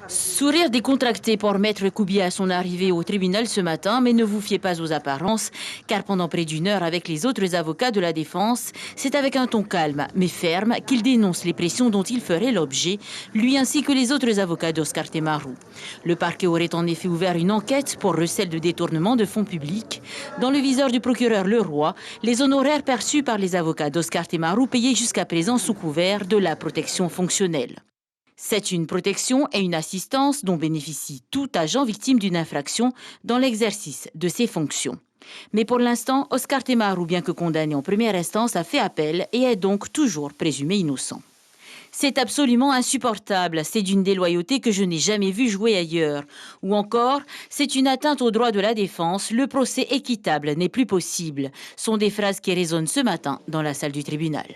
Sourire décontracté pour Maître Koumbia à son arrivée au tribunal ce matin, mais ne vous fiez pas aux apparences, car pendant près d'une heure avec les autres avocats de la défense, c'est avec un ton calme mais ferme qu'il dénonce les pressions dont il ferait l'objet, lui ainsi que les autres avocats d'Oscar Temaru. Le parquet aurait en effet ouvert une enquête pour recel de détournement de fonds publics. Dans le viseur du procureur Leroy, les honoraires perçus par les avocats d'Oscar Temaru payés jusqu'à présent sous couvert de la protection fonctionnelle. C'est une protection et une assistance dont bénéficie tout agent victime d'une infraction dans l'exercice de ses fonctions. Mais pour l'instant, Oscar Temaru, bien que condamné en première instance, a fait appel et est donc toujours présumé innocent. C'est absolument insupportable, c'est d'une déloyauté que je n'ai jamais vue jouer ailleurs. Ou encore, c'est une atteinte aux droits de la défense, le procès équitable n'est plus possible, sont des phrases qui résonnent ce matin dans la salle du tribunal.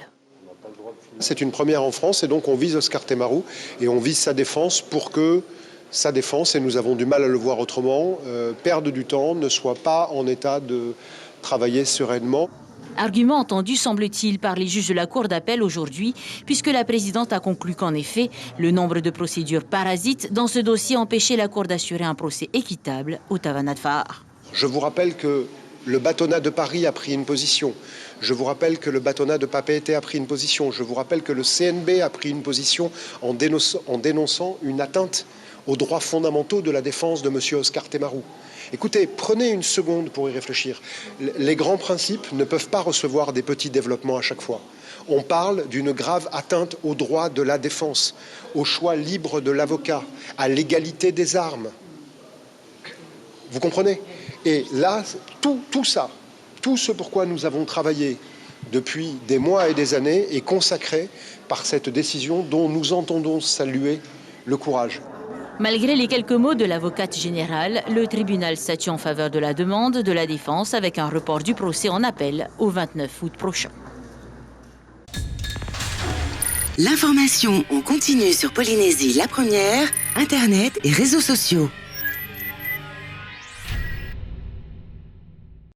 C'est une première en France et donc on vise Oscar Temaru et on vise sa défense pour que sa défense, et nous avons du mal à le voir autrement, perde du temps, ne soit pas en état de travailler sereinement. Argument entendu, semble-t-il, par les juges de la Cour d'appel aujourd'hui, puisque la présidente a conclu qu'en effet, le nombre de procédures parasites dans ce dossier empêchait la Cour d'assurer un procès équitable au Tavanat Fahar. Je vous rappelle que le bâtonnat de Paris a pris une position. Je vous rappelle que le bâtonnat de Papeete a pris une position. Je vous rappelle que le CNB a pris une position en dénonçant une atteinte aux droits fondamentaux de la défense de M. Oscar Temaru. Écoutez, prenez une seconde pour y réfléchir. Les grands principes ne peuvent pas recevoir des petits développements à chaque fois. On parle d'une grave atteinte aux droits de la défense, au choix libre de l'avocat, à l'égalité des armes. Vous comprenez ? Et là, tout ça, tout ce pourquoi nous avons travaillé depuis des mois et des années est consacré par cette décision dont nous entendons saluer le courage. Malgré les quelques mots de l'avocate générale, le tribunal statue en faveur de la demande de la défense avec un report du procès en appel au 29 août prochain. L'information en continu sur Polynésie la première, Internet et réseaux sociaux.